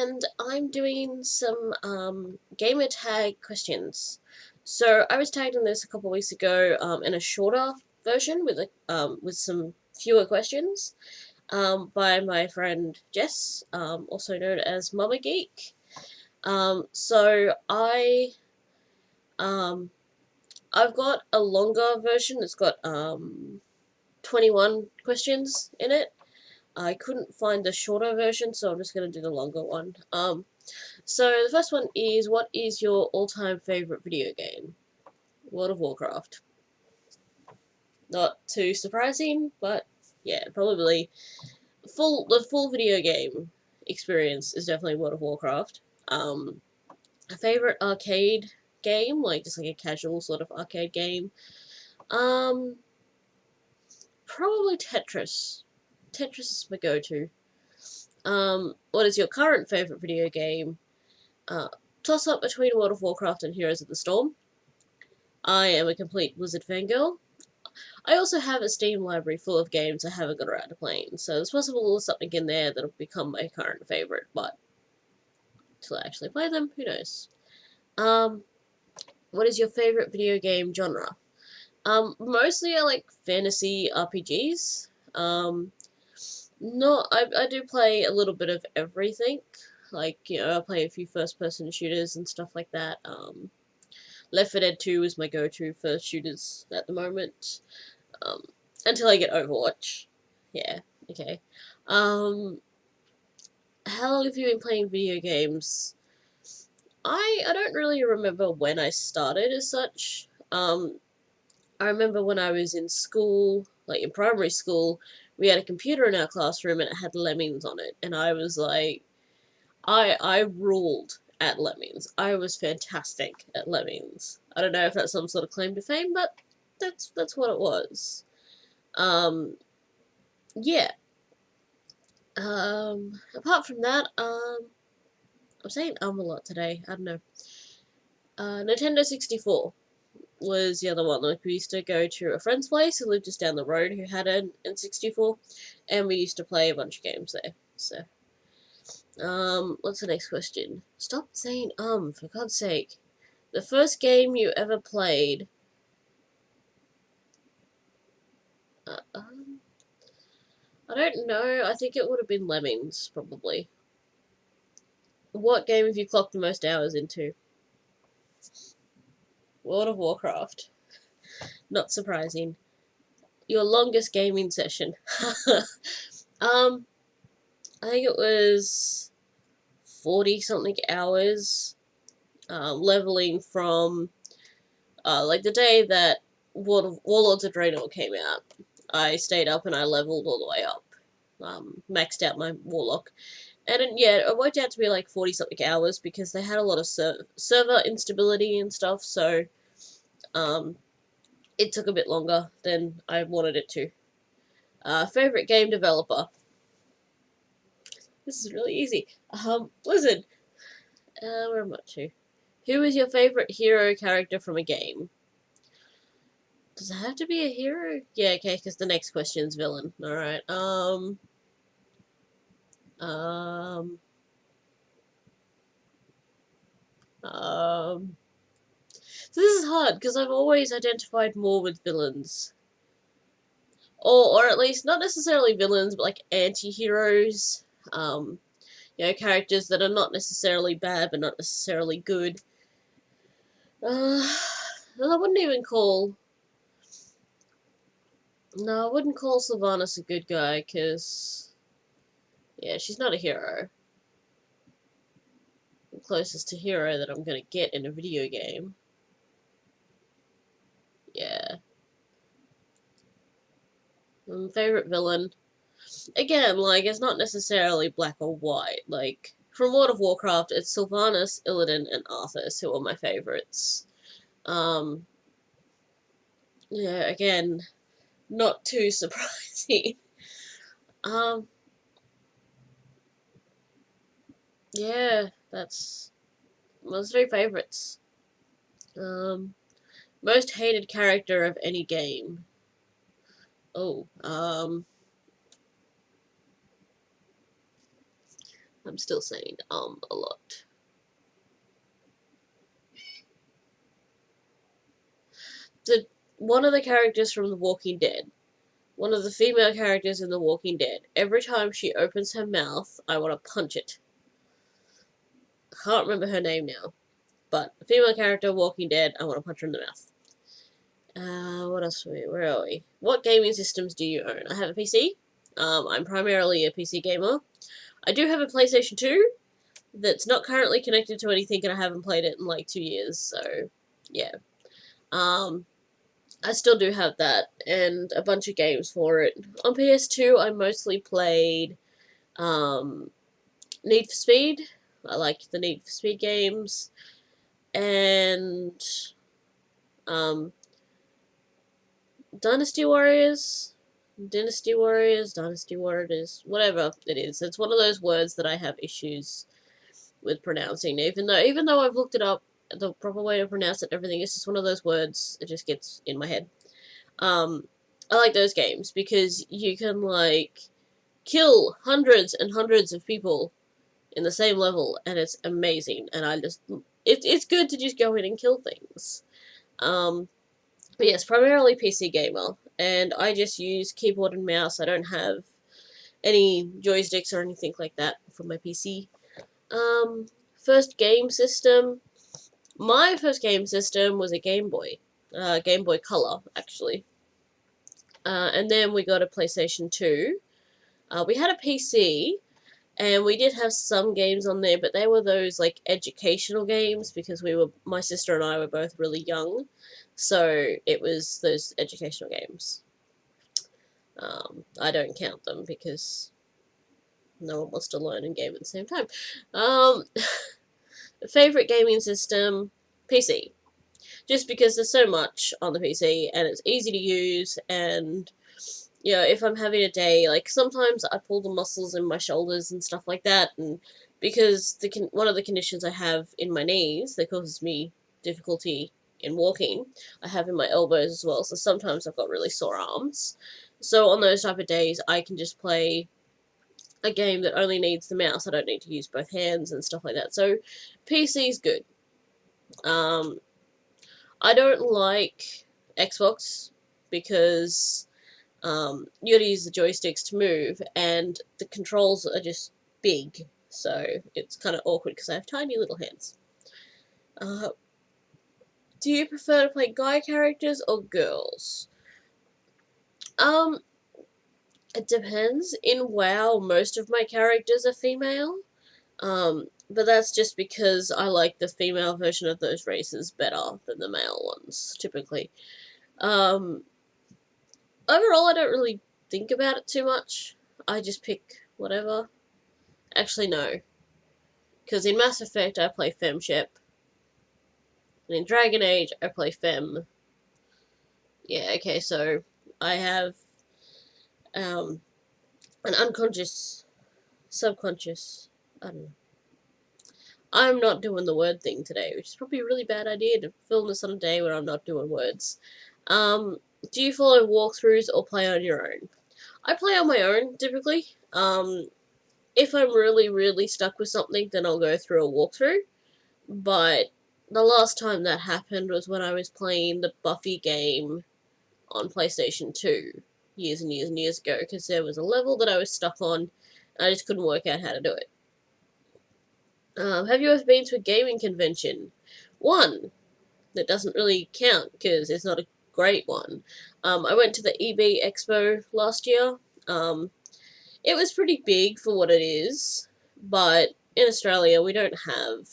and I'm doing some gamer tag questions. So I was tagged in this a couple weeks ago in a shorter version with some fewer questions by my friend Jess, also known as Mama Geek. So um, I've got a longer version. It's got 21 questions in it. I couldn't find the shorter version, so I'm just gonna do the longer one. So the first one is, what is your all-time favorite video game? World of Warcraft. Not too surprising, but yeah, probably the full video game experience is definitely World of Warcraft. A favorite arcade game, like just like a casual sort of arcade game. Um, Probably Tetris. Tetris is my go-to. What is your current favorite video game? Uh, Toss up between World of Warcraft and Heroes of the Storm. I am a complete Blizzard fangirl. I also have a Steam library full of games I haven't got around to playing, so it's possible there's something in there that'll become my current favourite, but until I actually play them, who knows. Um, what is your favourite video game genre? Mostly I like fantasy RPGs. No, I do play a little bit of everything. Like, I play a few first person shooters and stuff like that. Left 4 Dead 2 is my go to for shooters at the moment. Um, until I get Overwatch. Yeah, okay. Um, how long have you been playing video games? I don't really remember when I started as such. I remember when I was in school, like in primary school, we had a computer in our classroom and it had Lemmings on it, and I was like, I ruled at Lemmings. I was fantastic at Lemmings. I don't know if that's some sort of claim to fame, but that's what it was. Um, yeah. Apart from that, I'm saying a lot today. I don't know. Nintendo 64 was the other one. Like, we used to go to a friend's place who lived just down the road who had an N64, and we used to play a bunch of games there. So, what's the next question? Stop saying for God's sake. The first game you ever played. Uh, um, I don't know. I think it would have been Lemmings, probably. What game have you clocked the most hours into? World of Warcraft. Not surprising. Your longest gaming session. um, I think it was 40 something hours, leveling from like the day that Warlords of Draenor came out. I stayed up and I leveled all the way up, maxed out my Warlock, and yeah, it worked out to be like 40 something hours because they had a lot of server instability and stuff. So um, it took a bit longer than I wanted it to. Favorite game developer. This is really easy. Blizzard. Where am I to? Who is your favorite hero character from a game? Does it have to be a hero? Yeah, okay, because the next question's villain. Alright, um, um, so this is hard, because I've always identified more with villains. Or at least, not necessarily villains, but like anti-heroes. Um, characters that are not necessarily bad, but not necessarily good. I wouldn't even call... No, I wouldn't call Sylvanas a good guy, because... Yeah, she's not a hero. The closest to hero that I'm gonna get in a video game. Yeah. Favorite villain. Again, like, it's not necessarily black or white. Like, from World of Warcraft, it's Sylvanas, Illidan, and Arthas who are my favorites. Um, yeah, again, not too surprising. um, yeah, that's my 3 favorites. Um, Most hated character of any game. Oh, I'm still saying a lot. One of the characters from The Walking Dead, one of the female characters in The Walking Dead, every time she opens her mouth, I want to punch it. I can't remember her name now, but a female character, Walking Dead, I want to punch her in the mouth. What else are we? Where are we? What gaming systems do you own? I have a PC. I'm primarily a PC gamer. I do have a PlayStation 2 that's not currently connected to anything, and I haven't played it in like 2 years, so yeah. I still do have that, and a bunch of games for it. On PS2, I mostly played Need for Speed. I like the Need for Speed games, and um, Dynasty Warriors, Dynasty Warriors, whatever it is. It's one of those words that I have issues with pronouncing. Even though I've looked it up, the proper way to pronounce it, and everything, it's just one of those words. It just gets in my head. I like those games because you can like kill hundreds and hundreds of people in the same level, and it's amazing. And it's good to just go in and kill things. But yes, primarily PC gamer, and I just use keyboard and mouse. I don't have any joysticks or anything like that for my PC. First game system. My first game system was a Game Boy. Game Boy Color, actually. And then we got a PlayStation 2. We had a PC, and we did have some games on there, but they were those like educational games because my sister and I were both really young, so it was those educational games. I don't count them because no one wants to learn and game at the same time. Um, favorite gaming system, PC, just because there's so much on the PC and it's easy to use, and if I'm having a day, like sometimes I pull the muscles in my shoulders and stuff like that, and because one of the conditions I have in my knees that causes me difficulty in walking, I have in my elbows as well, so sometimes I've got really sore arms. So on those type of days, I can just play a game that only needs the mouse. I don't need to use both hands and stuff like that. So PC's good. Um, I don't like Xbox because you gotta use the joysticks to move, and the controls are just big, so it's kind of awkward because I have tiny little hands. Do you prefer to play guy characters or girls? Um, it depends. In WoW, most of my characters are female. But that's just because I like the female version of those races better than the male ones, typically. Um, Overall, I don't really think about it too much. I just pick whatever. Actually, no. Because in Mass Effect, I play FemShep. And in Dragon Age, I play Fem. Yeah, okay, so I have an unconscious, subconscious, I don't know. I'm not doing the word thing today, which is probably a really bad idea to film this on a day where I'm not doing words. Do you follow walkthroughs or play on your own? I play on my own, typically. If I'm really, really stuck with something, then I'll go through a walkthrough. But the last time that happened was when I was playing the Buffy game on PlayStation 2 years and years and years ago, because there was a level that I was stuck on, and I just couldn't work out how to do it. Have you ever been to a gaming convention? One. That doesn't really count, because it's not a great one. I went to the EB Expo last year. It was pretty big for what it is, but in Australia we don't have,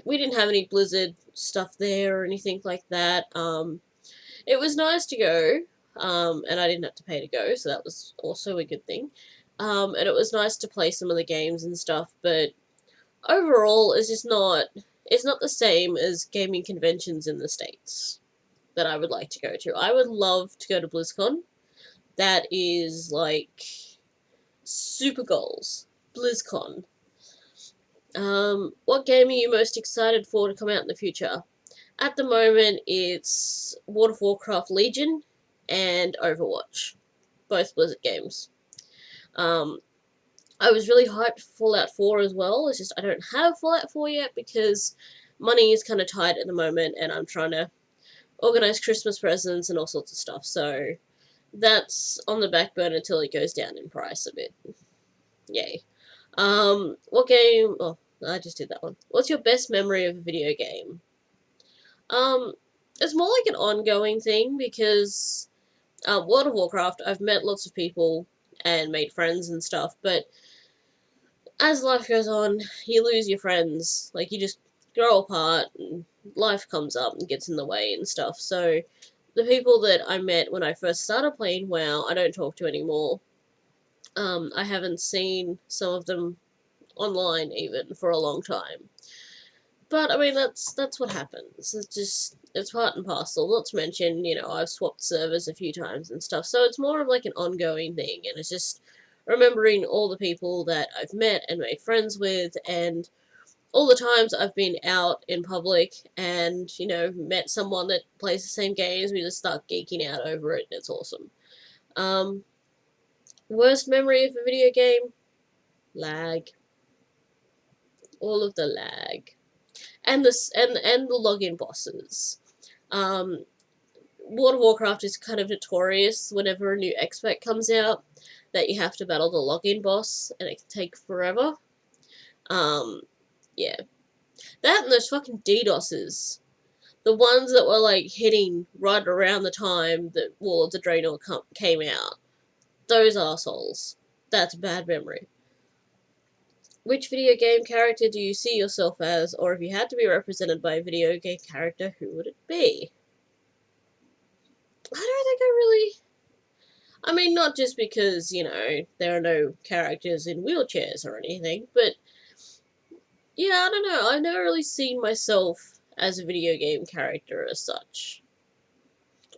we didn't have any Blizzard stuff there or anything like that. It was nice to go, and I didn't have to pay to go, so that was also a good thing. And it was nice to play some of the games and stuff, but overall, it's not the same as gaming conventions in the States that I would like to go to. I would love to go to BlizzCon. That is like super goals. BlizzCon. What game are you most excited for to come out in the future? At the moment, it's World of Warcraft Legion and Overwatch. Both Blizzard games. I was really hyped for Fallout 4 as well. It's just I don't have Fallout 4 yet because money is kind of tight at the moment and I'm trying to organize Christmas presents and all sorts of stuff. So that's on the back burner until it goes down in price a bit. Yay. What game? Oh, I just did that one. What's your best memory of a video game? Um, it's more like an ongoing thing because World of Warcraft, I've met lots of people and made friends and stuff, but as life goes on, you lose your friends. Like, you just grow apart, and life comes up and gets in the way and stuff. So, the people that I met when I first started playing WoW, I don't talk to anymore. I haven't seen some of them online even for a long time. But I mean, that's what happens. It's part and parcel. Not to mention, I've swapped servers a few times and stuff. So it's more of like an ongoing thing, and it's just remembering all the people that I've met and made friends with, and all the times I've been out in public and met someone that plays the same games. We just start geeking out over it, and it's awesome. Um, Worst memory of a video game? Lag. All of the lag. And the login bosses. Um, World of Warcraft is kind of notorious whenever a new expert comes out that you have to battle the login boss and it can take forever. Um, yeah. That and those fucking DDoSes. The ones that were like hitting right around the time that Wall of the Draenor came out. Those assholes. That's a bad memory. Which video game character do you see yourself as, or if you had to be represented by a video game character, who would it be? I don't think I really. I mean, not just because, there are no characters in wheelchairs or anything, but yeah, I don't know. I've never really seen myself as a video game character as such.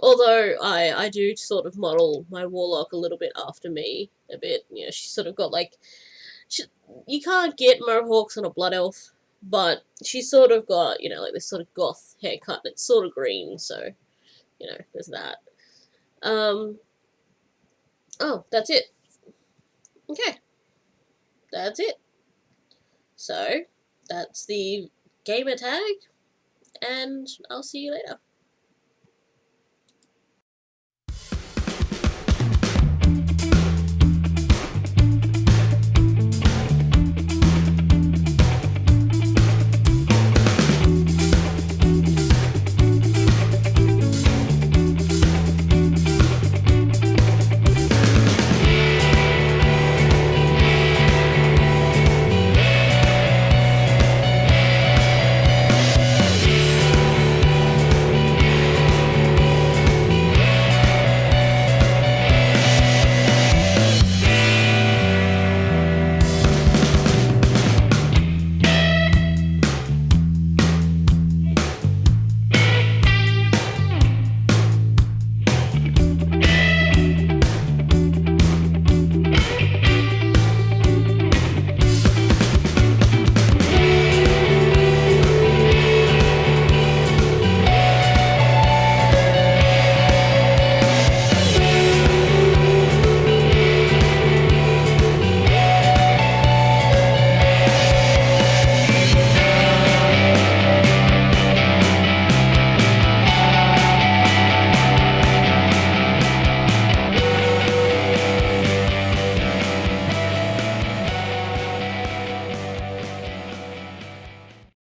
Although I do sort of model my warlock a little bit after me a bit. She's sort of got like. She, you can't get mohawks on a blood elf, but she's sort of got, like this sort of goth haircut. It's sort of green, so, there's that. Um, oh, that's it. Okay, that's it. So, that's the gamer tag, and I'll see you later.